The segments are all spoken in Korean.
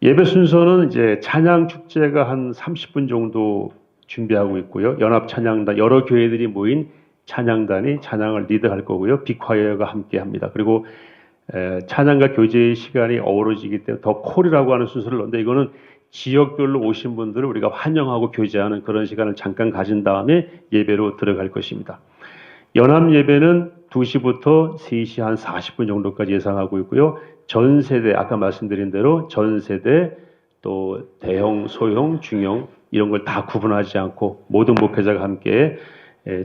예배 순서는 이제 찬양 축제가 한 30분 정도 준비하고 있고요. 연합 찬양단, 여러 교회들이 모인 찬양단이 찬양을 리드할 거고요. 빅화이어가 함께 합니다. 그리고 찬양과 교제의 시간이 어우러지기 때문에 더 콜이라고 하는 순서를 넣는데, 이거는 지역별로 오신 분들을 우리가 환영하고 교제하는 그런 시간을 잠깐 가진 다음에 예배로 들어갈 것입니다. 연합 예배는 2시부터 3시 한 40분 정도까지 예상하고 있고요. 전 세대, 아까 말씀드린 대로 전 세대, 또 대형, 소형, 중형 이런 걸 다 구분하지 않고 모든 목회자가 함께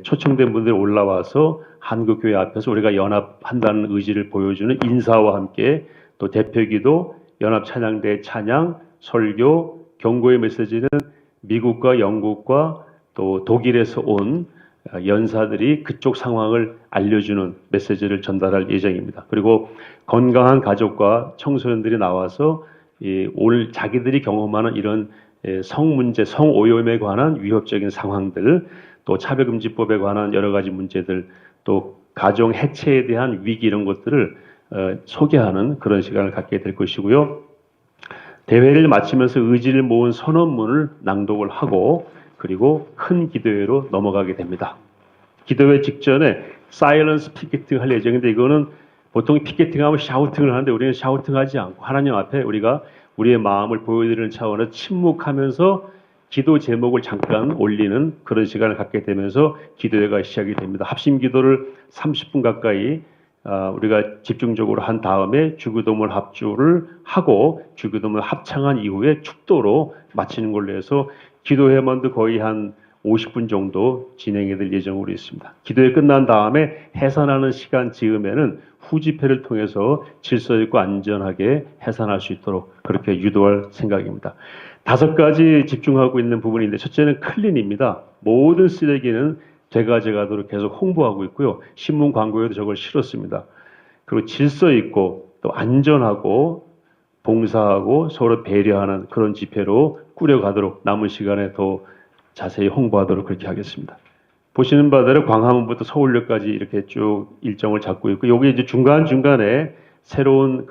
초청된 분들이 올라와서 한국교회 앞에서 우리가 연합한다는 의지를 보여주는 인사와 함께, 또 대표기도, 연합찬양대 찬양, 설교, 경고의 메시지는 미국과 영국과 또 독일에서 온 연사들이 그쪽 상황을 알려주는 메시지를 전달할 예정입니다. 그리고 건강한 가족과 청소년들이 나와서 오늘 자기들이 경험하는 이런 성 문제, 성 오염에 관한 위협적인 상황들, 또 차별금지법에 관한 여러 가지 문제들, 또 가정 해체에 대한 위기, 이런 것들을 소개하는 그런 시간을 갖게 될 것이고요. 대회를 마치면서 의지를 모은 선언문을 낭독을 하고, 그리고 큰 기도회로 넘어가게 됩니다. 기도회 직전에 사일런스 피켓팅 할 예정인데, 이거는 보통 피켓팅하면 샤우팅을 하는데 우리는 샤우팅하지 않고 하나님 앞에 우리가 우리의 마음을 보여드리는 차원에서 침묵하면서 기도 제목을 잠깐 올리는 그런 시간을 갖게 되면서 기도회가 시작이 됩니다. 합심 기도를 30분 가까이 우리가 집중적으로 한 다음에 주기도문 합주를 하고 주기도문 합창한 이후에 축도로 마치는 걸로 해서 기도회만도 거의 한 50분 정도 진행이 될 예정으로 있습니다. 기도회 끝난 다음에 해산하는 시간 즈음에는 후집회를 통해서 질서 있고 안전하게 해산할 수 있도록 그렇게 유도할 생각입니다. 5가지 집중하고 있는 부분인데, 첫째는 클린입니다. 모든 쓰레기는 되가져가도록 계속 홍보하고 있고요. 신문 광고에도 저걸 실었습니다. 그리고 질서 있고 또 안전하고 봉사하고 서로 배려하는 그런 집회로 꾸려가도록 남은 시간에 더 자세히 홍보하도록 그렇게 하겠습니다. 보시는 바대로 광화문부터 서울역까지 이렇게 쭉 일정을 잡고 있고, 여기 이제 중간중간에 새로운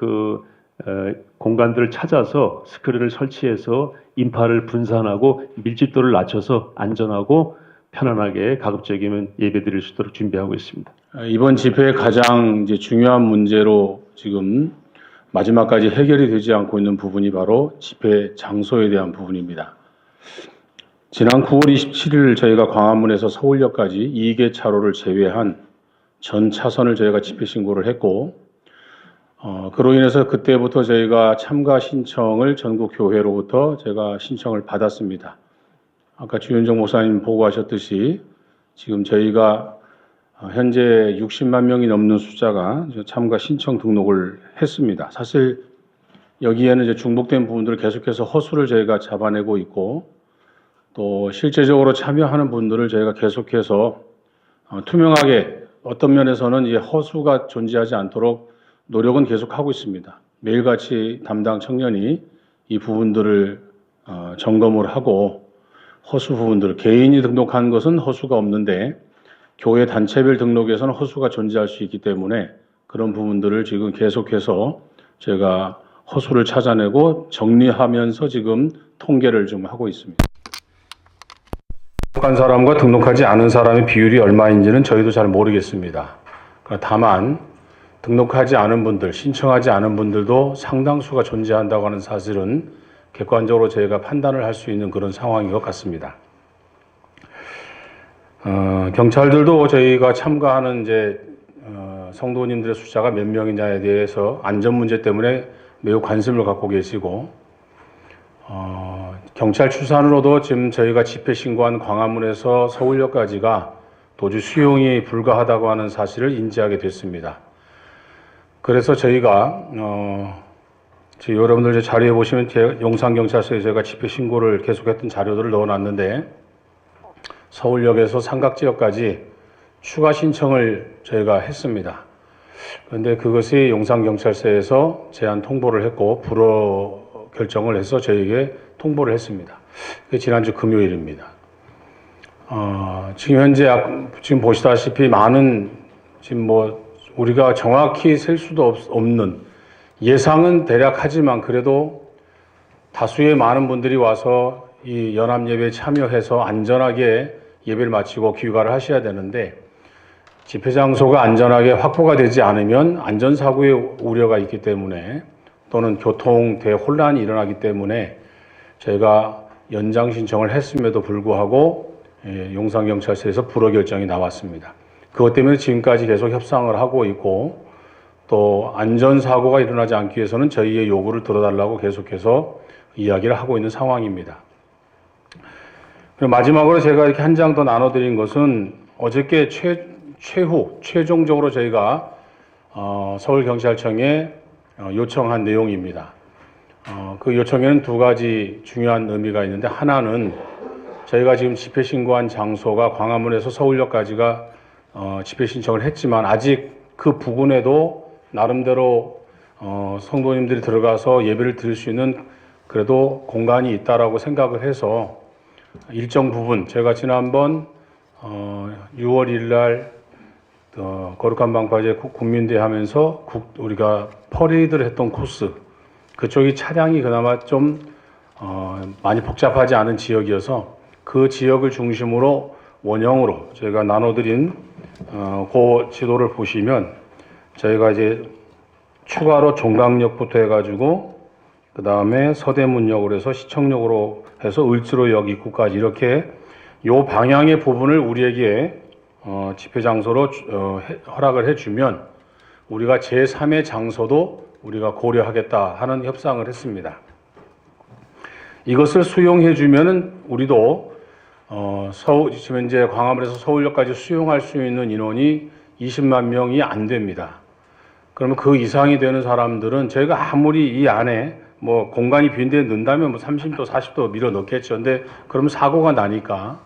공간들을 찾아서 스크린을 설치해서 인파를 분산하고 밀집도를 낮춰서 안전하고 편안하게 가급적이면 예배드릴 수 있도록 준비하고 있습니다. 이번 집회의 가장 이제 중요한 문제로 지금 마지막까지 해결이 되지 않고 있는 부분이 바로 집회 장소에 대한 부분입니다. 지난 9월 27일 저희가 광화문에서 서울역까지 2개 차로를 제외한 전 차선을 저희가 집회 신고를 했고, 그로 인해서 그때부터 저희가 참가 신청을 전국 교회로부터 제가 신청을 받았습니다. 아까 주현정 목사님 보고하셨듯이 지금 저희가 현재 60만 명이 넘는 숫자가 참가 신청 등록을 했습니다. 사실 여기에는 이제 중복된 부분들을 계속해서 허수를 저희가 잡아내고 있고, 또 실제적으로 참여하는 분들을 저희가 계속해서 투명하게, 어떤 면에서는 이제 허수가 존재하지 않도록 노력은 계속하고 있습니다. 매일같이 담당 청년이 이 부분들을 점검을 하고, 허수 부분들, 개인이 등록한 것은 허수가 없는데 교회 단체별 등록에서는 허수가 존재할 수 있기 때문에 그런 부분들을 지금 계속해서 제가 허수를 찾아내고 정리하면서 지금 통계를 좀 하고 있습니다. 등록한 사람과 등록하지 않은 사람의 비율이 얼마인지는 저희도 잘 모르겠습니다. 다만 등록하지 않은 분들, 신청하지 않은 분들도 상당수가 존재한다고 하는 사실은 객관적으로 저희가 판단을 할 수 있는 그런 상황인 것 같습니다. 경찰들도 저희가 참가하는 이제 성도님들의 숫자가 몇 명이냐에 대해서 안전 문제 때문에 매우 관심을 갖고 계시고, 경찰 추산으로도 지금 저희가 집회 신고한 광화문에서 서울역까지가 도주 수용이 불가하다고 하는 사실을 인지하게 됐습니다. 그래서 저희가 여러분들 자료에 보시면 용산경찰서에 제가 집회 신고를 계속했던 자료들을 넣어놨는데, 서울역에서 삼각지역까지 추가 신청을 저희가 했습니다. 그런데 그것이 용산경찰서에서 제한 통보를 했고 불허 결정을 해서 저희에게 통보를 했습니다. 그게 지난주 금요일입니다. 지금 현재 지금 보시다시피 많은, 지금 우리가 정확히 셀 수도 없는, 예상은 대략 하지만 그래도 다수의 많은 분들이 와서 이 연합 예배에 참여해서 안전하게 예배를 마치고 귀가를 하셔야 되는데 집회 장소가 안전하게 확보가 되지 않으면 안전사고의 우려가 있기 때문에 또는 교통 대혼란이 일어나기 때문에 저희가 연장 신청을 했음에도 불구하고 용산경찰서에서 불허 결정이 나왔습니다. 그것 때문에 지금까지 계속 협상을 하고 있고 또 안전사고가 일어나지 않기 위해서는 저희의 요구를 들어달라고 계속해서 이야기를 하고 있는 상황입니다. 그리고 마지막으로 제가 이렇게 한 장 더 나눠드린 것은 어저께 최종적으로 저희가 서울경찰청에 요청한 내용입니다. 그 요청에는 두 가지 중요한 의미가 있는데 하나는 저희가 지금 집회 신고한 장소가 광화문에서 서울역까지가 집회 신청을 했지만 아직 그 부근에도 나름대로 성도님들이 들어가서 예배를 드릴 수 있는 그래도 공간이 있다라고 생각을 해서 일정 부분 제가 지난번 6월 1일 날 거룩한 방파제 국민대 하면서 우리가 퍼레이드를 했던 코스 그쪽이 차량이 그나마 좀 많이 복잡하지 않은 지역이어서 그 지역을 중심으로 원형으로 저희가 나눠드린 그 지도를 보시면 저희가 이제 추가로 종강역부터 해가지고 그 다음에 서대문역으로 해서 시청역으로 해서 을지로역 입구까지 이렇게 요 방향의 부분을 우리에게 집회 장소로 허락을 해주면 우리가 제3의 장소도 우리가 고려하겠다 하는 협상을 했습니다. 이것을 수용해주면은 우리도 지금 현재 광화문에서 서울역까지 수용할 수 있는 인원이 20만 명이 안 됩니다. 그러면 그 이상이 되는 사람들은 저희가 아무리 이 안에 뭐 공간이 빈데 넣는다면 뭐 30도, 40도 밀어 넣겠죠. 근데 그러면 사고가 나니까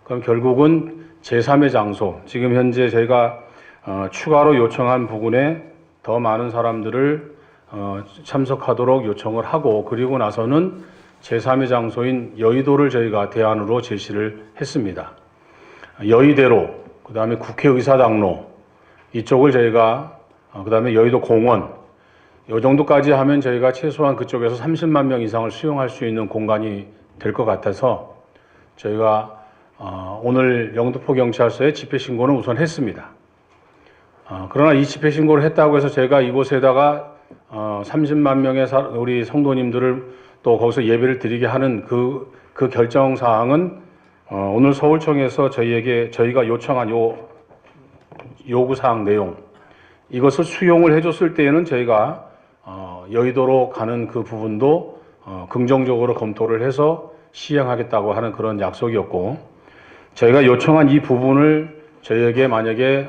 그럼 결국은 제3의 장소, 지금 현재 저희가 추가로 요청한 부분에 더 많은 사람들을 참석하도록 요청을 하고 그리고 나서는 제3의 장소인 여의도를 저희가 대안으로 제시를 했습니다. 여의대로, 그 다음에 국회의사당로 이쪽을 저희가 그 다음에 여의도 공원 이 정도까지 하면 저희가 최소한 그쪽에서 30만 명 이상을 수용할 수 있는 공간이 될 것 같아서 저희가 오늘 영등포 경찰서에 집회 신고는 우선 했습니다. 그러나 이 집회 신고를 했다고 해서 제가 이곳에다가 30만 명의 우리 성도님들을 또 거기서 예배를 드리게 하는 그 결정 사항은 오늘 서울청에서 저희가 요청한 요구 사항 내용 이것을 수용을 해줬을 때에는 저희가 여의도로 가는 그 부분도 긍정적으로 검토를 해서 시행하겠다고 하는 그런 약속이었고 저희가 요청한 이 부분을 저희에게 만약에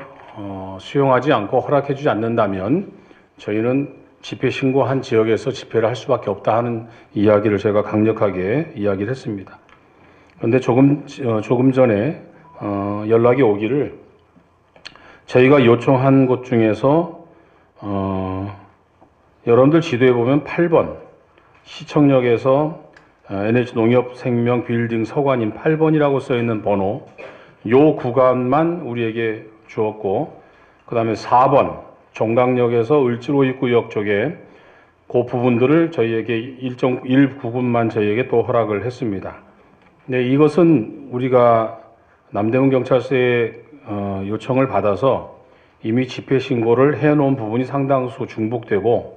수용하지 않고 허락해주지 않는다면 저희는 집회 신고한 지역에서 집회를 할 수밖에 없다 하는 이야기를 제가 강력하게 이야기를 했습니다. 그런데 조금 전에 연락이 오기를 저희가 요청한 곳 중에서 여러분들 지도에 보면 8번 시청역에서 NH농협생명 빌딩 서관인 8번이라고 써있는 번호 요 구간만 우리에게 주었고 그 다음에 4번 종강역에서 을지로 입구역 쪽에 그 부분들을 저희에게 일 부분만 저희에게 또 허락을 했습니다. 네, 이것은 우리가 남대문 경찰서에 요청을 받아서 이미 집회 신고를 해놓은 부분이 상당수 중복되고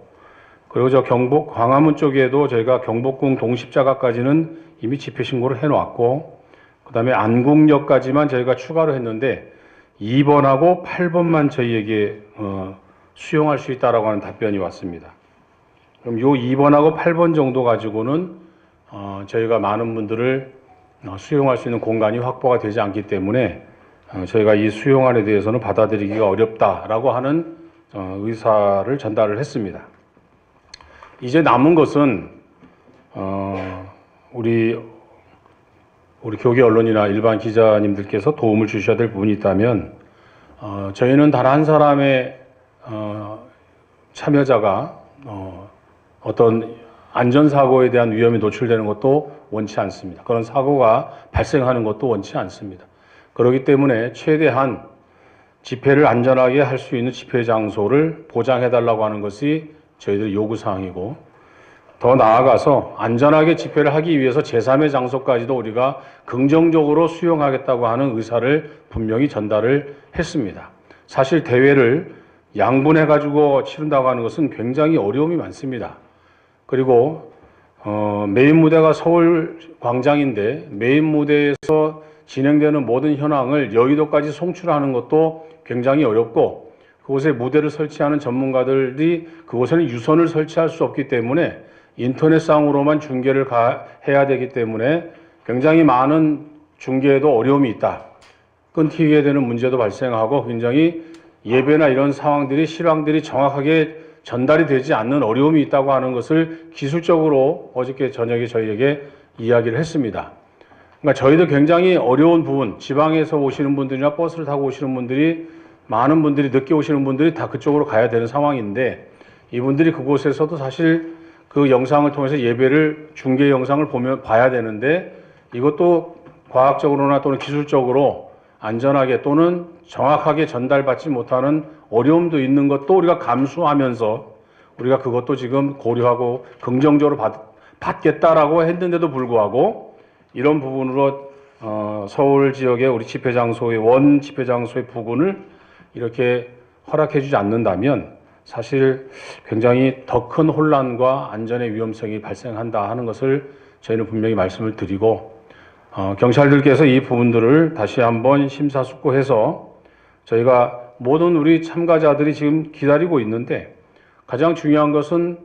그리고 저 광화문 쪽에도 저희가 경복궁 동십자가까지는 이미 집회 신고를 해놓았고 그 다음에 안국역까지만 저희가 추가로 했는데 2번하고 8번만 저희에게 수용할 수 있다라고 하는 답변이 왔습니다. 그럼 요 2번하고 8번 정도 가지고는 저희가 많은 분들을 수용할 수 있는 공간이 확보가 되지 않기 때문에 저희가 이 수용안에 대해서는 받아들이기가 어렵다라고 하는 의사를 전달을 했습니다. 이제 남은 것은 우리 교계 언론이나 일반 기자님들께서 도움을 주셔야 될 부분이 있다면 저희는 단 한 사람의 참여자가 어떤 안전사고에 대한 위험이 노출되는 것도 원치 않습니다. 그런 사고가 발생하는 것도 원치 않습니다. 그렇기 때문에 최대한 집회를 안전하게 할 수 있는 집회 장소를 보장해달라고 하는 것이 저희들의 요구사항이고 더 나아가서 안전하게 집회를 하기 위해서 제3의 장소까지도 우리가 긍정적으로 수용하겠다고 하는 의사를 분명히 전달을 했습니다. 사실 대회를 양분해가지고 치른다고 하는 것은 굉장히 어려움이 많습니다. 그리고 메인 무대가 서울 광장인데 메인 무대에서 진행되는 모든 현황을 여의도까지 송출하는 것도 굉장히 어렵고 그곳에 무대를 설치하는 전문가들이 그곳에는 유선을 설치할 수 없기 때문에 인터넷상으로만 중계를 해야 되기 때문에 굉장히 많은 중계에도 어려움이 있다. 끊기게 되는 문제도 발생하고 굉장히 예배나 이런 상황들이 실황들이 정확하게 전달이 되지 않는 어려움이 있다고 하는 것을 기술적으로 어저께 저녁에 저희에게 이야기를 했습니다. 그러니까 저희도 굉장히 어려운 부분, 지방에서 오시는 분들이나 버스를 타고 오시는 분들이 많은 분들이 늦게 오시는 분들이 다 그쪽으로 가야 되는 상황인데 이분들이 그곳에서도 사실 그 영상을 통해서 예배를 중계 영상을 봐야 되는데 이것도 과학적으로나 또는 기술적으로 안전하게 또는 정확하게 전달받지 못하는 어려움도 있는 것도 우리가 감수하면서 우리가 그것도 지금 고려하고 긍정적으로 받겠다라고 했는데도 불구하고 이런 부분으로 서울 지역의 우리 집회 장소의 원 집회 장소의 부근을 이렇게 허락해 주지 않는다면 사실 굉장히 더 큰 혼란과 안전의 위험성이 발생한다 하는 것을 저희는 분명히 말씀을 드리고 경찰들께서 이 부분들을 다시 한번 심사숙고해서 저희가 모든 우리 참가자들이 지금 기다리고 있는데 가장 중요한 것은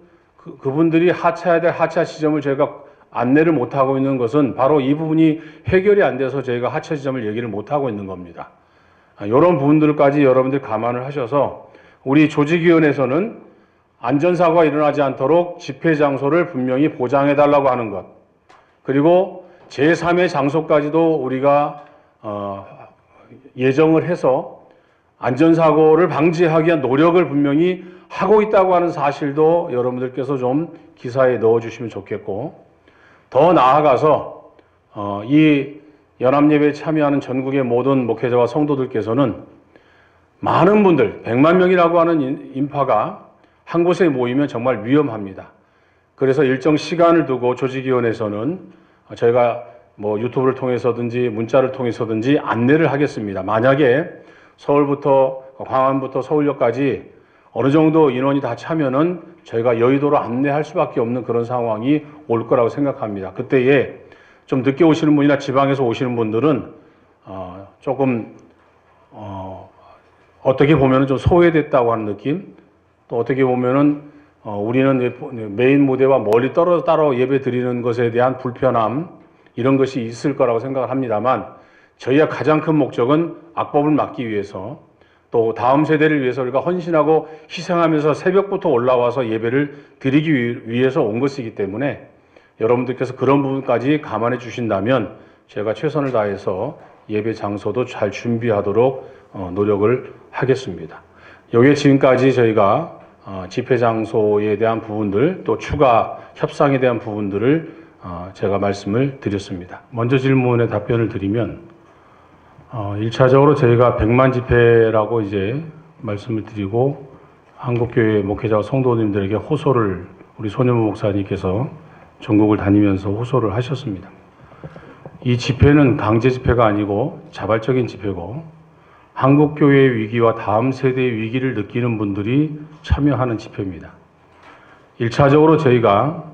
그분들이 하차해야 될 하차 지점을 저희가 안내를 못하고 있는 것은 바로 이 부분이 해결이 안 돼서 저희가 하차 지점을 얘기를 못하고 있는 겁니다. 이런 부분들까지 여러분들 감안을 하셔서 우리 조직위원회에서는 안전사고가 일어나지 않도록 집회 장소를 분명히 보장해달라고 하는 것 그리고 제3의 장소까지도 우리가 예정을 해서 안전사고를 방지하기 위한 노력을 분명히 하고 있다고 하는 사실도 여러분들께서 좀 기사에 넣어주시면 좋겠고 더 나아가서 이 연합예배에 참여하는 전국의 모든 목회자와 성도들께서는 많은 분들, 100만 명이라고 하는 인파가 한 곳에 모이면 정말 위험합니다. 그래서 일정 시간을 두고 조직위원회에서는 저희가 뭐 유튜브를 통해서든지 문자를 통해서든지 안내를 하겠습니다. 만약에 서울부터 광안부터 서울역까지 어느 정도 인원이 다 차면은 저희가 여의도로 안내할 수밖에 없는 그런 상황이 올 거라고 생각합니다. 그때에 좀 늦게 오시는 분이나 지방에서 오시는 분들은 조금 어떻게 보면은 좀 소외됐다고 하는 느낌, 또 어떻게 보면은 우리는 메인 무대와 멀리 떨어져 따로 예배 드리는 것에 대한 불편함 이런 것이 있을 거라고 생각을 합니다만 저희가 가장 큰 목적은 악법을 막기 위해서 또 다음 세대를 위해서 우리가 헌신하고 희생하면서 새벽부터 올라와서 예배를 드리기 위해서 온 것이기 때문에 여러분들께서 그런 부분까지 감안해 주신다면 제가 최선을 다해서 예배 장소도 잘 준비하도록 노력을 하겠습니다. 여기에 지금까지 저희가 집회 장소에 대한 부분들 또 추가 협상에 대한 부분들을 제가 말씀을 드렸습니다. 먼저 질문에 답변을 드리면 1차적으로 저희가 100만 집회라고 이제 말씀을 드리고 한국교회 목회자와 성도님들에게 호소를 우리 손현무 목사님께서 전국을 다니면서 호소를 하셨습니다. 이 집회는 강제 집회가 아니고 자발적인 집회고 한국교회의 위기와 다음 세대의 위기를 느끼는 분들이 참여하는 집회입니다. 1차적으로 저희가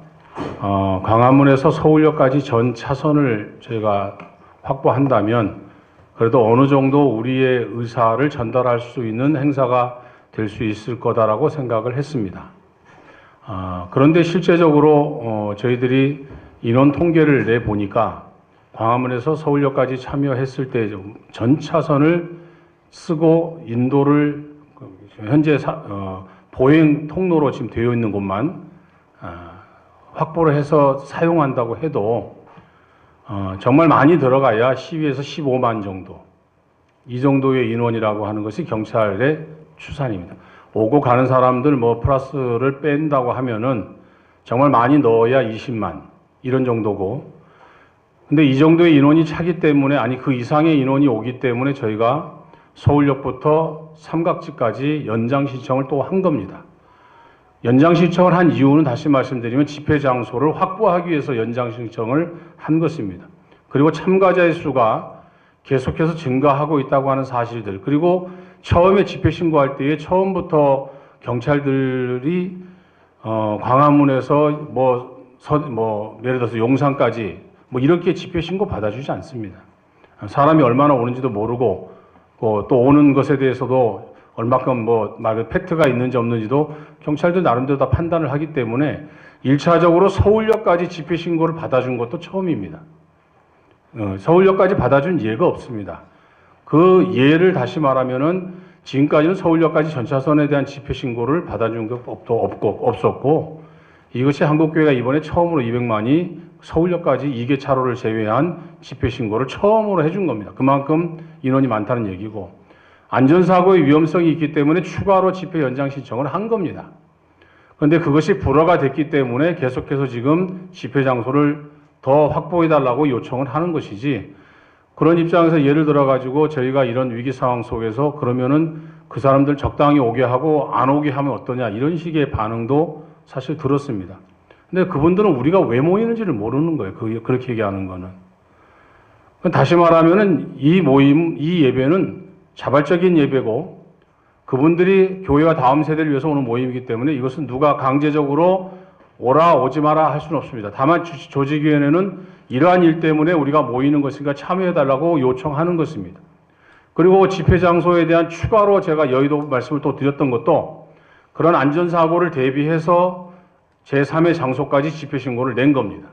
광화문에서 서울역까지 전 차선을 저희가 확보한다면 그래도 어느 정도 우리의 의사를 전달할 수 있는 행사가 될 수 있을 거다라고 생각을 했습니다. 그런데 실제적으로 저희들이 인원 통계를 내보니까 광화문에서 서울역까지 참여했을 때 전 차선을 쓰고 인도를 현재 보행 통로로 지금 되어 있는 곳만 확보를 해서 사용한다고 해도 정말 많이 들어가야 12에서 15만 정도 이 정도의 인원이라고 하는 것이 경찰의 추산입니다. 오고 가는 사람들 뭐 플러스를 뺀다고 하면은 정말 많이 넣어야 20만 이런 정도고 근데 이 정도의 인원이 차기 때문에 아니 그 이상의 인원이 오기 때문에 저희가 서울역부터 삼각지까지 연장 신청을 또 한 겁니다. 연장 신청을 한 이유는 다시 말씀드리면 집회 장소를 확보하기 위해서 연장 신청을 한 것입니다. 그리고 참가자의 수가 계속해서 증가하고 있다고 하는 사실들, 그리고 처음에 집회 신고할 때에 처음부터 경찰들이 광화문에서 예를 들어서 용산까지 이렇게 집회 신고 받아주지 않습니다. 사람이 얼마나 오는지도 모르고 또 오는 것에 대해서도 얼마큼 팩트가 있는지 없는지도 경찰들 나름대로 다 판단을 하기 때문에 1차적으로 서울역까지 집회 신고를 받아준 것도 처음입니다. 서울역까지 받아준 예가 없습니다. 그 예를 다시 말하면은 지금까지는 서울역까지 전차선에 대한 집회 신고를 받아준 것도 없었고, 이것이 한국교회가 이번에 처음으로 200만이 서울역까지 2개 차로를 제외한 집회 신고를 처음으로 해준 겁니다. 그만큼 인원이 많다는 얘기고, 안전사고의 위험성이 있기 때문에 추가로 집회 연장 신청을 한 겁니다. 그런데 그것이 불허가 됐기 때문에 계속해서 지금 집회 장소를 더 확보해달라고 요청을 하는 것이지, 그런 입장에서 예를 들어가지고 저희가 이런 위기 상황 속에서 그러면은 그 사람들 적당히 오게 하고 안 오게 하면 어떠냐, 이런 식의 반응도 사실 들었습니다. 근데 그분들은 우리가 왜 모이는지를 모르는 거예요. 그렇게 얘기하는 거는. 다시 말하면은 이 예배는 자발적인 예배고, 그분들이 교회와 다음 세대를 위해서 오는 모임이기 때문에 이것은 누가 강제적으로 오라 오지 마라 할 수는 없습니다. 다만 조직위원회는 이러한 일 때문에 우리가 모이는 것이니까 참여해달라고 요청하는 것입니다. 그리고 집회 장소에 대한 추가로 제가 여의도 말씀을 또 드렸던 것도 그런 안전사고를 대비해서 제3의 장소까지 집회 신고를 낸 겁니다.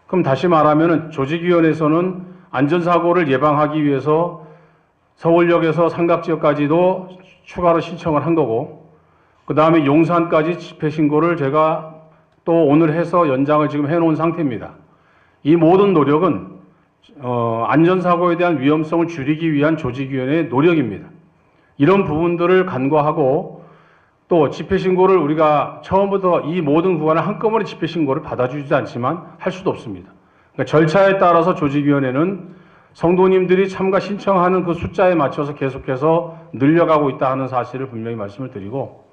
그럼 다시 말하면 조직위원회에서는 안전사고를 예방하기 위해서 서울역에서 삼각지역까지도 추가로 신청을 한 거고, 그 다음에 용산까지 집회 신고를 제가 또 오늘 해서 연장을 지금 해놓은 상태입니다. 이 모든 노력은 안전사고에 대한 위험성을 줄이기 위한 조직위원회의 노력입니다. 이런 부분들을 간과하고 또 집회 신고를 우리가 처음부터 이 모든 구간을 한꺼번에 집회 신고를 받아주지 않지만 할 수도 없습니다. 그러니까 절차에 따라서 조직위원회는 성도님들이 참가 신청하는 그 숫자에 맞춰서 계속해서 늘려가고 있다 하는 사실을 분명히 말씀을 드리고,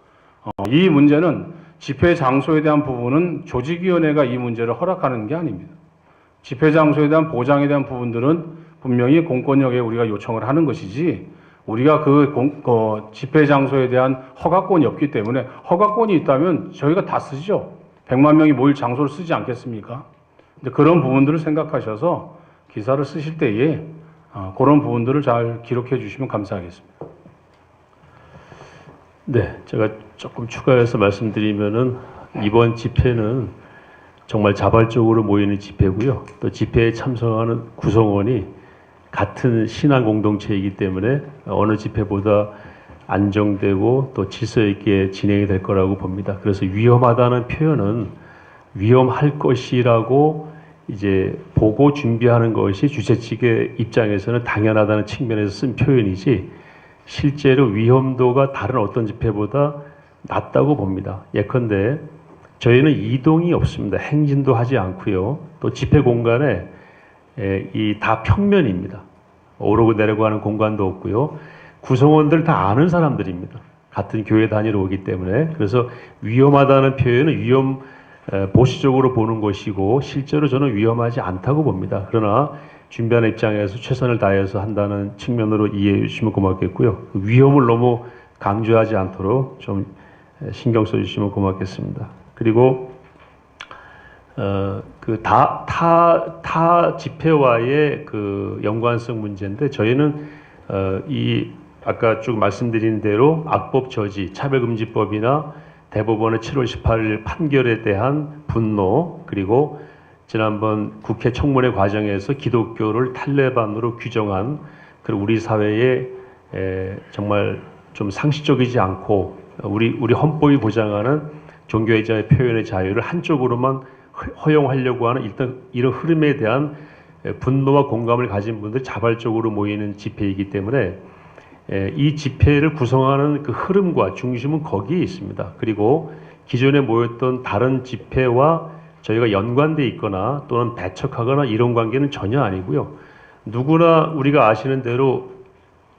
이 문제는 집회 장소에 대한 부분은 조직위원회가 이 문제를 허락하는 게 아닙니다. 집회 장소에 대한 보장에 대한 부분들은 분명히 공권력에 우리가 요청을 하는 것이지, 우리가 그 집회 장소에 대한 허가권이 없기 때문에, 허가권이 있다면 저희가 다 쓰죠. 100만 명이 모일 장소를 쓰지 않겠습니까? 근데 그런 부분들을 생각하셔서 기사를 쓰실 때에 그런 부분들을 잘 기록해 주시면 감사하겠습니다. 네, 제가 조금 추가해서 말씀드리면은 이번 집회는 정말 자발적으로 모이는 집회고요. 또 집회에 참석하는 구성원이 같은 신앙 공동체이기 때문에 어느 집회보다 안정되고 또 질서 있게 진행이 될 거라고 봅니다. 그래서 위험하다는 표현은 위험할 것이라고 이제 보고 준비하는 것이 주최 측의 입장에서는 당연하다는 측면에서 쓴 표현이지, 실제로 위험도가 다른 어떤 집회보다 낮다고 봅니다. 예컨대 저희는 이동이 없습니다. 행진도 하지 않고요. 또 집회 공간에 이 다 평면입니다. 오르고 내리고 하는 공간도 없고요. 구성원들 다 아는 사람들입니다. 같은 교회 다니러 오기 때문에. 그래서 위험하다는 표현은 보수적으로 보는 것이고, 실제로 저는 위험하지 않다고 봅니다. 그러나 준비하는 입장에서 최선을 다해서 한다는 측면으로 이해해 주시면 고맙겠고요. 위험을 너무 강조하지 않도록 좀 신경 써 주시면 고맙겠습니다. 그리고 타 집회와의 그 연관성 문제인데, 저희는 아까 쭉 말씀드린 대로 악법 저지, 차별금지법이나 대법원의 7월 18일 판결에 대한 분노, 그리고 지난번 국회 청문회 과정에서 기독교를 탈레반으로 규정한 우리 사회에 정말 좀 상식적이지 않고 우리 헌법이 보장하는 종교의자의 표현의 자유를 한쪽으로만 허용하려고 하는 이런 흐름에 대한 분노와 공감을 가진 분들이 자발적으로 모이는 집회이기 때문에 이 집회를 구성하는 그 흐름과 중심은 거기에 있습니다. 그리고 기존에 모였던 다른 집회와 저희가 연관돼 있거나 또는 배척하거나 이런 관계는 전혀 아니고요. 누구나 우리가 아시는 대로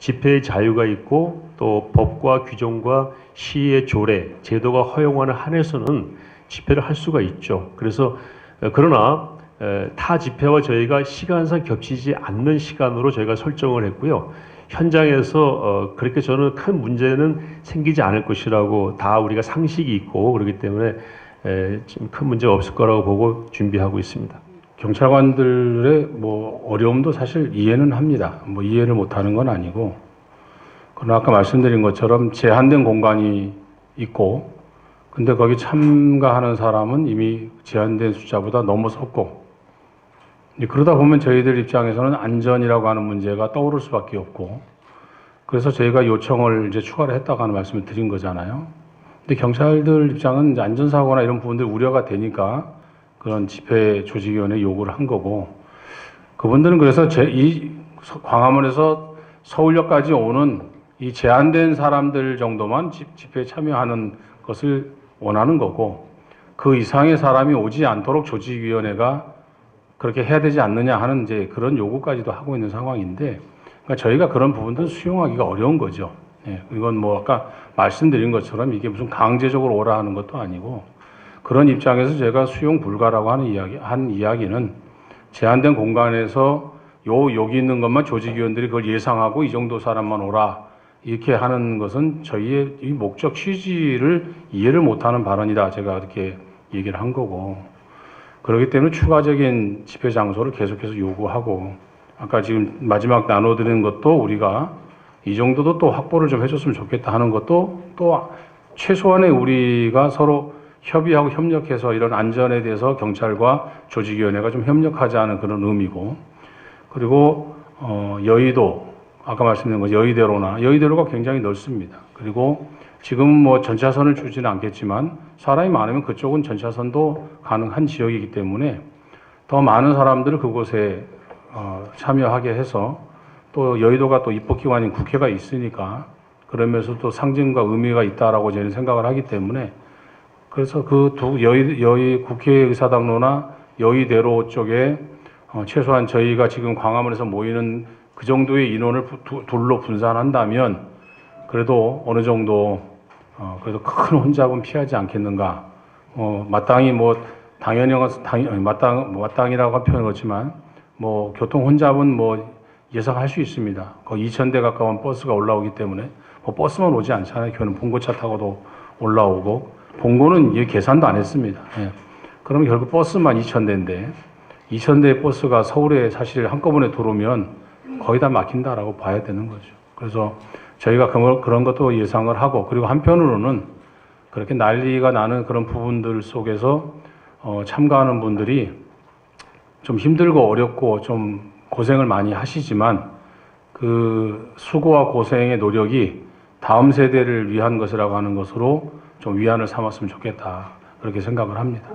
집회의 자유가 있고 또 법과 규정과 시의 조례, 제도가 허용하는 한에서는 집회를 할 수가 있죠. 그래서 그러나 타 집회와 저희가 시간상 겹치지 않는 시간으로 저희가 설정을 했고요. 현장에서 그렇게 저는 큰 문제는 생기지 않을 것이라고 다 우리가 상식이 있고 그렇기 때문에 지금 큰 문제가 없을 거라고 보고 준비하고 있습니다. 경찰관들의 뭐 어려움도 사실 이해는 합니다. 뭐 이해를 못하는 건 아니고, 그러나 아까 말씀드린 것처럼 제한된 공간이 있고, 근데 거기 참가하는 사람은 이미 제한된 숫자보다 넘어섰고, 그러다 보면 저희들 입장에서는 안전이라고 하는 문제가 떠오를 수밖에 없고, 그래서 저희가 요청을 이제 추가를 했다고 하는 말씀을 드린 거잖아요. 근데 경찰들 입장은 이제 안전사고나 이런 부분들 우려가 되니까 그런 집회 조직위원회 요구를 한 거고, 그분들은 그래서 이 광화문에서 서울역까지 오는 이 제한된 사람들 정도만 집회에 참여하는 것을 원하는 거고, 그 이상의 사람이 오지 않도록 조직위원회가 그렇게 해야 되지 않느냐 하는 이제 그런 요구까지도 하고 있는 상황인데, 그러니까 저희가 그런 부분들은 수용하기가 어려운 거죠. 예, 이건 뭐 아까 말씀드린 것처럼 이게 무슨 강제적으로 오라 하는 것도 아니고, 그런 입장에서 제가 수용 불가라고 한 이야기는 제한된 공간에서 여기 있는 것만 조직위원들이 그걸 예상하고 이 정도 사람만 오라 이렇게 하는 것은 저희의 이 목적 취지를 이해를 못하는 발언이다, 제가 그렇게 얘기를 한 거고, 그렇기 때문에 추가적인 집회 장소를 계속해서 요구하고, 아까 지금 마지막 나눠드리는 것도 우리가 이 정도도 또 확보를 좀 해줬으면 좋겠다 하는 것도 또 최소한의 우리가 서로 협의하고 협력해서 이런 안전에 대해서 경찰과 조직위원회가 좀 협력하자는 그런 의미고, 그리고 여의도 아까 말씀드린 거 여의대로가 굉장히 넓습니다. 그리고 지금 뭐 전차선을 주지는 않겠지만 사람이 많으면 그쪽은 전차선도 가능한 지역이기 때문에 더 많은 사람들을 그곳에 참여하게 해서, 또 여의도가 또 입법기관인 국회가 있으니까 그러면서 또 상징과 의미가 있다라고 저는 생각을 하기 때문에, 그래서 그 국회의사당로나 여의대로 쪽에 최소한 저희가 지금 광화문에서 모이는 그 정도의 인원을 둘로 분산한다면 그래도 어느 정도 그래도 큰 혼잡은 피하지 않겠는가. 마땅히 뭐 당연히 마땅이라고 한 표현은 그렇지만 뭐 교통 혼잡은 뭐 예상할 수 있습니다. 거의 2,000대 가까운 버스가 올라오기 때문에 뭐 버스만 오지 않잖아요. 교는 봉고차 타고도 올라오고, 봉고는 계산도 안 했습니다. 예. 그러면 결국 버스만 2,000대인데 2,000대의 버스가 서울에 사실 한꺼번에 들어오면 거의 다 막힌다라고 봐야 되는 거죠. 그래서 저희가 그런 것도 예상을 하고, 그리고 한편으로는 그렇게 난리가 나는 그런 부분들 속에서 참가하는 분들이 좀 힘들고 어렵고 좀 고생을 많이 하시지만 그 수고와 고생의 노력이 다음 세대를 위한 것이라고 하는 것으로 좀 위안을 삼았으면 좋겠다, 그렇게 생각을 합니다.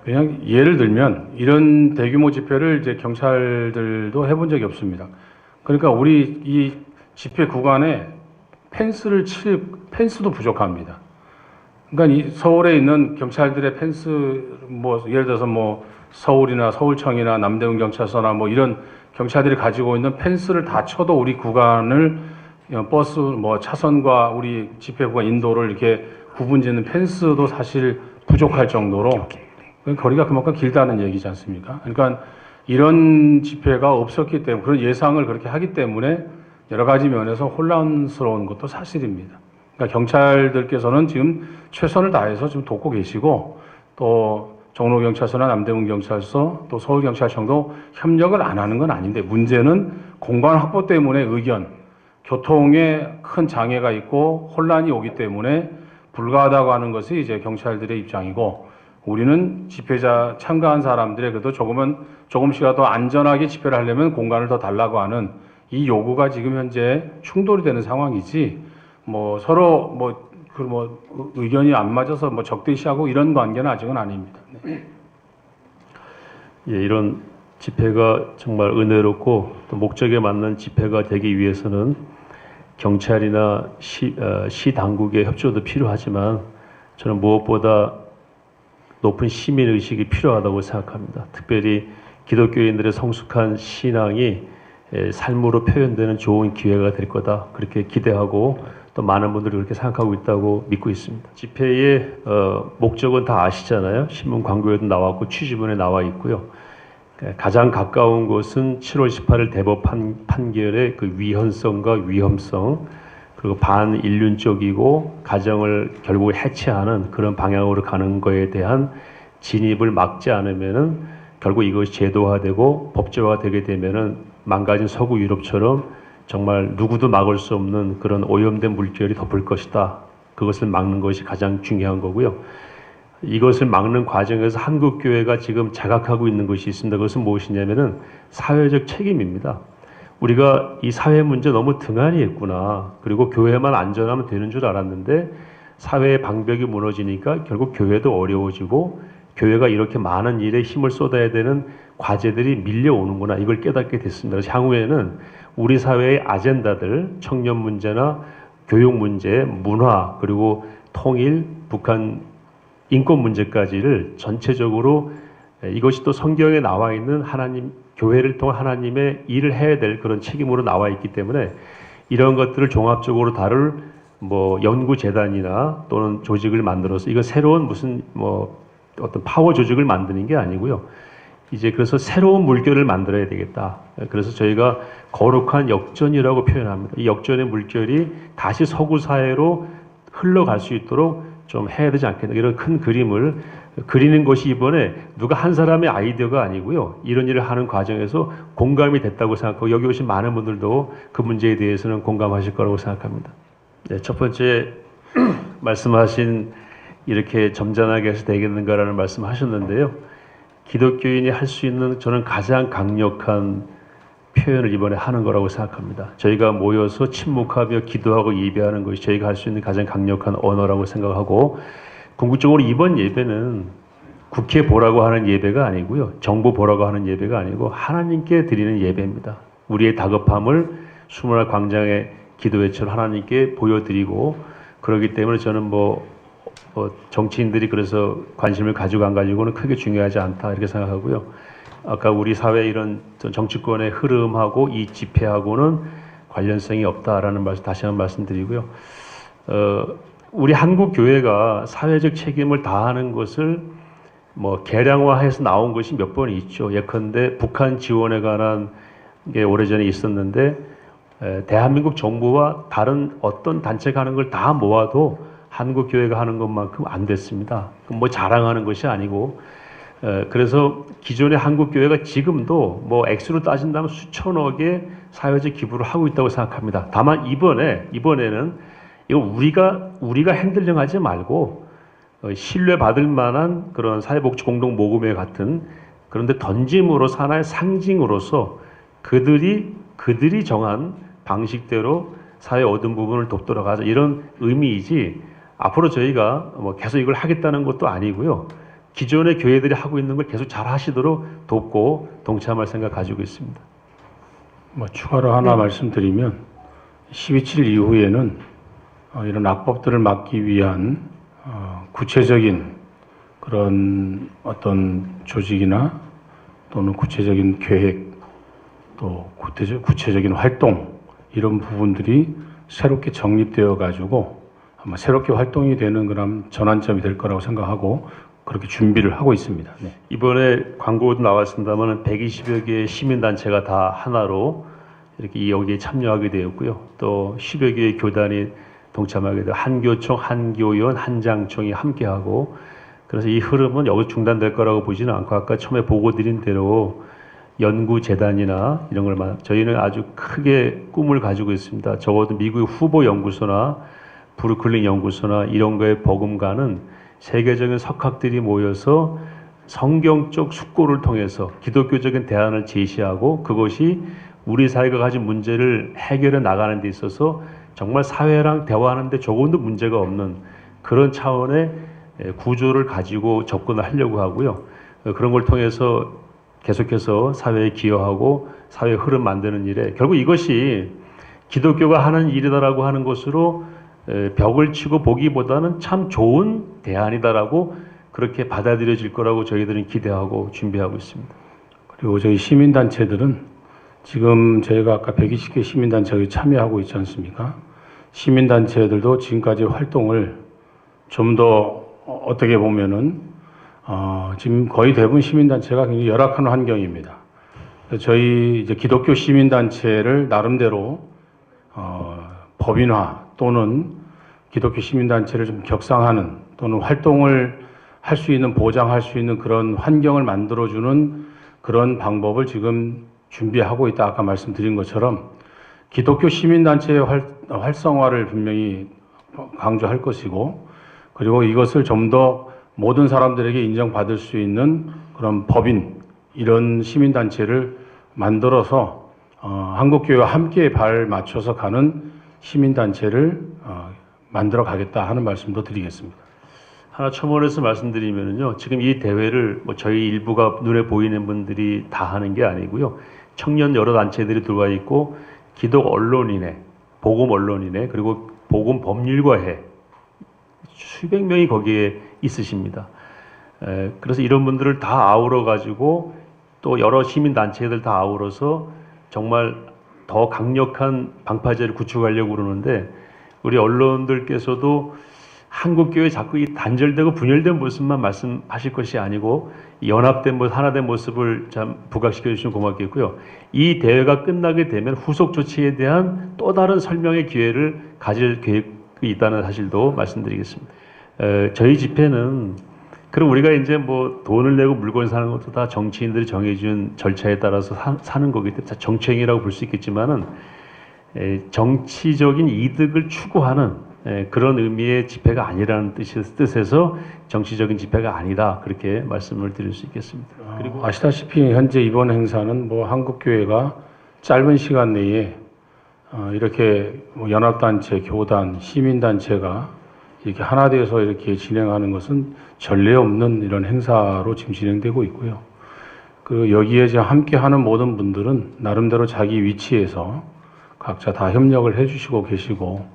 그냥 예를 들면 이런 대규모 집회를 이제 경찰들도 해본 적이 없습니다. 그러니까 우리 이 집회 구간에 펜스를 칠 펜스도 부족합니다. 그러니까 이 서울에 있는 경찰들의 펜스, 뭐 예를 들어서 뭐 서울이나 서울청이나 남대문 경찰서나 뭐 이런 경찰들이 가지고 있는 펜스를 다 쳐도 우리 구간을 버스 뭐 차선과 우리 집회 구간 인도를 이렇게 구분짓는 펜스도 사실 부족할 정도로 거리가 그만큼 길다는 얘기지 않습니까? 그러니까 이런 집회가 없었기 때문에, 그런 예상을 그렇게 하기 때문에 여러 가지 면에서 혼란스러운 것도 사실입니다. 그러니까 경찰들께서는 지금 최선을 다해서 지금 돕고 계시고, 또 종로경찰서나 남대문경찰서, 또 서울경찰청도 협력을 안 하는 건 아닌데, 문제는 공간 확보 때문에 교통에 큰 장애가 있고 혼란이 오기 때문에 불가하다고 하는 것이 이제 경찰들의 입장이고, 우리는 집회자 참가한 사람들의 그래도 조금씩이라도 안전하게 집회를 하려면 공간을 더 달라고 하는 이 요구가 지금 현재 충돌이 되는 상황이지, 뭐 서로 의견이 안 맞아서 뭐 적대시하고 이런 관계는 아직은 아닙니다. 네. 예, 이런 집회가 정말 은혜롭고 또 목적에 맞는 집회가 되기 위해서는 경찰이나 시 당국의 협조도 필요하지만, 저는 무엇보다 높은 시민 의식이 필요하다고 생각합니다. 특별히 기독교인들의 성숙한 신앙이 삶으로 표현되는 좋은 기회가 될 거다 그렇게 기대하고 또 많은 분들이 그렇게 생각하고 있다고 믿고 있습니다. 집회의 목적은 다 아시잖아요. 신문 광고에도 나왔고 취지문에 나와 있고요. 가장 가까운 것은 7월 18일 대법 판결의 그 위헌성과 위험성 그리고 반인륜적이고 가정을 결국 해체하는 그런 방향으로 가는 거에 대한 진입을 막지 않으면은 결국 이것이 제도화되고 법제화되게 되면은 망가진 서구 유럽처럼 정말 누구도 막을 수 없는 그런 오염된 물결이 덮을 것이다. 그것을 막는 것이 가장 중요한 거고요. 이것을 막는 과정에서 한국교회가 지금 자각하고 있는 것이 있습니다. 그것은 무엇이냐면은 사회적 책임입니다. 우리가 이 사회 문제 너무 등한히 했구나. 그리고 교회만 안전하면 되는 줄 알았는데 사회의 방벽이 무너지니까 결국 교회도 어려워지고 교회가 이렇게 많은 일에 힘을 쏟아야 되는 과제들이 밀려오는구나. 이걸 깨닫게 됐습니다. 그래서 향후에는 우리 사회의 아젠다들, 청년 문제나 교육 문제, 문화, 그리고 통일, 북한 인권 문제까지를 전체적으로 이것이 또 성경에 나와 있는 하나님, 교회를 통한 하나님의 일을 해야 될 그런 책임으로 나와 있기 때문에 이런 것들을 종합적으로 다룰 연구재단이나 또는 조직을 만들어서 이거 새로운 무슨 어떤 파워 조직을 만드는 게 아니고요. 이제 그래서 새로운 물결을 만들어야 되겠다. 그래서 저희가 거룩한 역전이라고 표현합니다. 이 역전의 물결이 다시 서구 사회로 흘러갈 수 있도록 좀 해야 되지 않겠나. 이런 큰 그림을 그리는 것이 이번에 누가 한 사람의 아이디어가 아니고요. 이런 일을 하는 과정에서 공감이 됐다고 생각하고 여기 오신 많은 분들도 그 문제에 대해서는 공감하실 거라고 생각합니다. 네, 첫 번째 말씀하신 이렇게 점잖하게 해서 되겠는가라는 말씀하셨는데요. 기독교인이 할 수 있는 저는 가장 강력한 표현을 이번에 하는 거라고 생각합니다. 저희가 모여서 침묵하며 기도하고 예배하는 것이 저희가 할 수 있는 가장 강력한 언어라고 생각하고 궁극적으로 이번 예배는 국회 보라고 하는 예배가 아니고요. 정부 보라고 하는 예배가 아니고 하나님께 드리는 예배입니다. 우리의 다급함을 수문화 광장의 기도회처럼 하나님께 보여드리고 그렇기 때문에 저는 정치인들이 그래서 관심을 가지고 안 가지고는 크게 중요하지 않다 이렇게 생각하고요. 아까 우리 사회 이런 정치권의 흐름하고 이 집회하고는 관련성이 없다라는 말씀 다시 한번 말씀드리고요. 우리 한국 교회가 사회적 책임을 다하는 것을 계량화해서 나온 것이 몇 번 있죠. 예컨대 북한 지원에 관한 게 오래전에 있었는데 대한민국 정부와 다른 어떤 단체가 하는 걸 다 모아도 한국 교회가 하는 것만큼 안 됐습니다. 자랑하는 것이 아니고 그래서 기존의 한국 교회가 지금도 액수로 따진다면 수천억의 사회적 기부를 하고 있다고 생각합니다. 다만 이번에는 이거 우리가 핸들링하지 말고 신뢰받을 만한 그런 사회복지 공동 모금회 같은 그런데 던짐으로써 하나의 상징으로서 그들이 정한 방식대로 사회 얻은 부분을 돕도록 하자 이런 의미이지 앞으로 저희가 계속 이걸 하겠다는 것도 아니고요. 기존의 교회들이 하고 있는 걸 계속 잘 하시도록 돕고 동참할 생각 가지고 있습니다. 추가로 하나 말씀드리면 12.7 이후에는 이런 악법들을 막기 위한 구체적인 그런 어떤 조직이나 또는 구체적인 계획 또 구체적인 활동 이런 부분들이 새롭게 정립되어 가지고 아마 새롭게 활동이 되는 그런 전환점이 될 거라고 생각하고 그렇게 준비를 하고 있습니다. 네. 이번에 광고도 나왔습니다만 120여 개의 시민단체가 다 하나로 이렇게 여기에 참여하게 되었고요. 또 10여 개의 교단이 동참하게 되고 한교총, 한교연, 한장총이 함께하고 그래서 이 흐름은 여기서 중단될 거라고 보지는 않고 아까 처음에 보고 드린 대로 연구재단이나 이런 걸 저희는 아주 크게 꿈을 가지고 있습니다. 적어도 미국의 후보 연구소나 브루클린 연구소나 이런 거에 버금가는 세계적인 석학들이 모여서 성경적 숙고를 통해서 기독교적인 대안을 제시하고 그것이 우리 사회가 가진 문제를 해결해 나가는 데 있어서 정말 사회랑 대화하는 데 조금도 문제가 없는 그런 차원의 구조를 가지고 접근을 하려고 하고요. 그런 걸 통해서 계속해서 사회에 기여하고 사회 흐름 만드는 일에 결국 이것이 기독교가 하는 일이다라고 하는 것으로 벽을 치고 보기보다는 참 좋은 대안이다라고 그렇게 받아들여질 거라고 저희들은 기대하고 준비하고 있습니다. 그리고 저희 시민단체들은 지금 저희가 아까 120개 시민단체에 참여하고 있지 않습니까? 시민단체들도 지금까지 활동을 좀 더 어떻게 보면은 지금 거의 대부분 시민단체가 굉장히 열악한 환경입니다. 저희 이제 기독교 시민단체를 나름대로 법인화 또는 기독교 시민단체를 좀 격상하는 또는 활동을 할 수 있는 보장할 수 있는 그런 환경을 만들어주는 그런 방법을 지금 준비하고 있다. 아까 말씀드린 것처럼 기독교 시민단체의 활성화를 분명히 강조할 것이고 그리고 이것을 좀 더 모든 사람들에게 인정받을 수 있는 그런 법인 이런 시민단체를 만들어서 한국교회와 함께 발 맞춰서 가는 시민단체를 만들어 가겠다 하는 말씀도 드리겠습니다. 하나 첨언해서 말씀드리면요, 지금 이 대회를 뭐 저희 일부가 눈에 보이는 분들이 다 하는 게 아니고요, 청년 여러 단체들이 들어와 있고 기독 언론인회, 복음 언론인회, 그리고 복음 법률가회 수백 명이 거기에 있으십니다. 그래서 이런 분들을 다 아우러 가지고 또 여러 시민 단체들 다 아우러서 정말 더 강력한 방파제를 구축하려고 그러는데 우리 언론들께서도 한국교회 자꾸 이 단절되고 분열된 모습만 말씀하실 것이 아니고 연합된 모습, 하나된 모습을 참 부각시켜 주시면 고맙겠고요. 이 대회가 끝나게 되면 후속 조치에 대한 또 다른 설명의 기회를 가질 계획이 있다는 사실도 말씀드리겠습니다. 저희 집회는 그럼 우리가 이제 뭐 돈을 내고 물건 사는 것도 다 정치인들이 정해준 절차에 따라서 사는 거기 때문에 정치행위라고 볼 수 있겠지만은 정치적인 이득을 추구하는 그런 의미의 집회가 아니라는 뜻에서 정치적인 집회가 아니다 그렇게 말씀을 드릴 수 있겠습니다. 그리고 아시다시피 현재 이번 행사는 뭐 한국교회가 짧은 시간 내에 이렇게 뭐 연합단체, 교단, 시민단체가 이렇게 하나 되어서 이렇게 진행하는 것은 전례 없는 이런 행사로 지금 진행되고 있고요. 그 여기에 이제 함께하는 모든 분들은 나름대로 자기 위치에서 각자 다 협력을 해주시고 계시고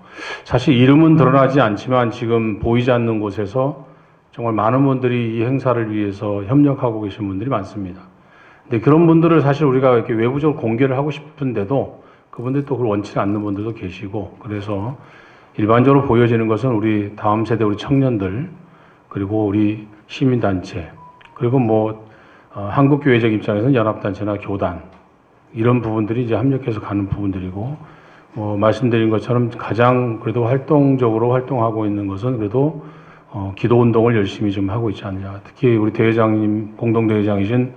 사실 이름은 드러나지 않지만 지금 보이지 않는 곳에서 정말 많은 분들이 이 행사를 위해서 협력하고 계신 분들이 많습니다. 근데 그런 분들을 사실 우리가 이렇게 외부적으로 공개를 하고 싶은데도 그분들이 또 그걸 원치 않는 분들도 계시고 그래서 일반적으로 보여지는 것은 우리 다음 세대 우리 청년들 그리고 우리 시민단체 그리고 뭐 한국교회적 입장에서는 연합단체나 교단 이런 부분들이 이제 합력해서 가는 부분들이고 뭐 말씀드린 것처럼 가장 그래도 활동적으로 활동하고 있는 것은 그래도 기도 운동을 열심히 좀 하고 있지 않냐. 특히 우리 대회장님 공동대회장이신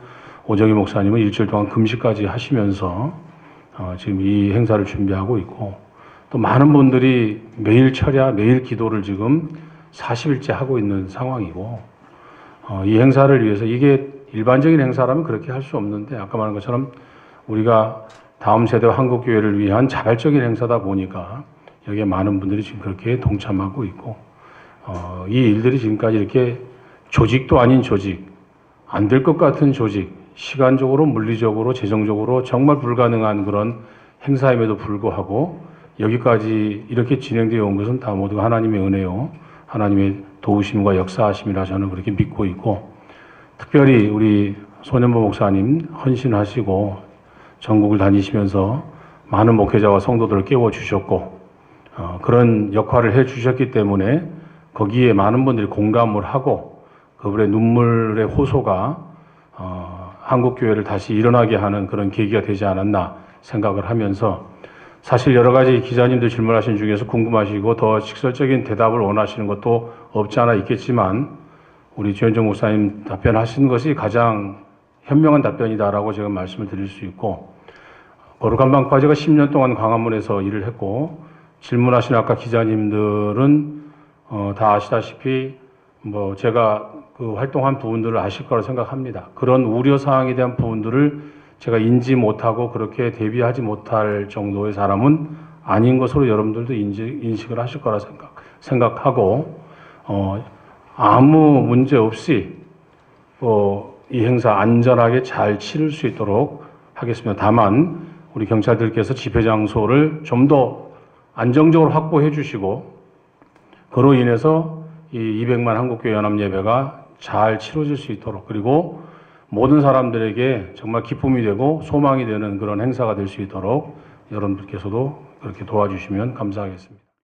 오정희 목사님은 일주일 동안 금식까지 하시면서 지금 이 행사를 준비하고 있고 또 많은 분들이 매일 철야 매일 기도를 지금 40일째 하고 있는 상황이고 이 행사를 위해서 이게 일반적인 행사라면 그렇게 할 수 없는데 아까 말한 것처럼 우리가 다음 세대와 한국교회를 위한 자발적인 행사다 보니까 여기에 많은 분들이 지금 그렇게 동참하고 있고 이 일들이 지금까지 이렇게 조직도 아닌 조직, 안 될 것 같은 조직, 시간적으로, 물리적으로, 재정적으로 정말 불가능한 그런 행사임에도 불구하고 여기까지 이렇게 진행되어 온 것은 다 모두가 하나님의 은혜요, 하나님의 도우심과 역사하심이라 저는 그렇게 믿고 있고 특별히 우리 손현보 목사님 헌신하시고 전국을 다니시면서 많은 목회자와 성도들을 깨워주셨고 그런 역할을 해주셨기 때문에 거기에 많은 분들이 공감을 하고 그분의 눈물의 호소가 한국교회를 다시 일어나게 하는 그런 계기가 되지 않았나 생각을 하면서 사실 여러 가지 기자님들 질문하신 중에서 궁금하시고 더 직설적인 대답을 원하시는 것도 없지 않아 있겠지만 우리 주현정 목사님 답변하신 것이 가장 현명한 답변이다라고 제가 말씀을 드릴 수 있고 거룩한 방파제가 10년 동안 광화문에서 일을 했고 질문하신 아까 기자님들은 다 아시다시피 뭐 제가 그 활동한 부분들을 아실 거라 생각합니다. 그런 우려 사항에 대한 부분들을 제가 인지 못하고 그렇게 대비하지 못할 정도의 사람은 아닌 것으로 여러분들도 인식을 하실 거라 생각하고 아무 문제 없이 이 행사 안전하게 잘 치를 수 있도록 하겠습니다. 다만 우리 경찰들께서 집회 장소를 좀 더 안정적으로 확보해 주시고 그로 인해서 이 200만 한국교회 연합 예배가 잘 치러질 수 있도록 그리고 모든 사람들에게 정말 기쁨이 되고 소망이 되는 그런 행사가 될 수 있도록 여러분들께서도 그렇게 도와주시면 감사하겠습니다.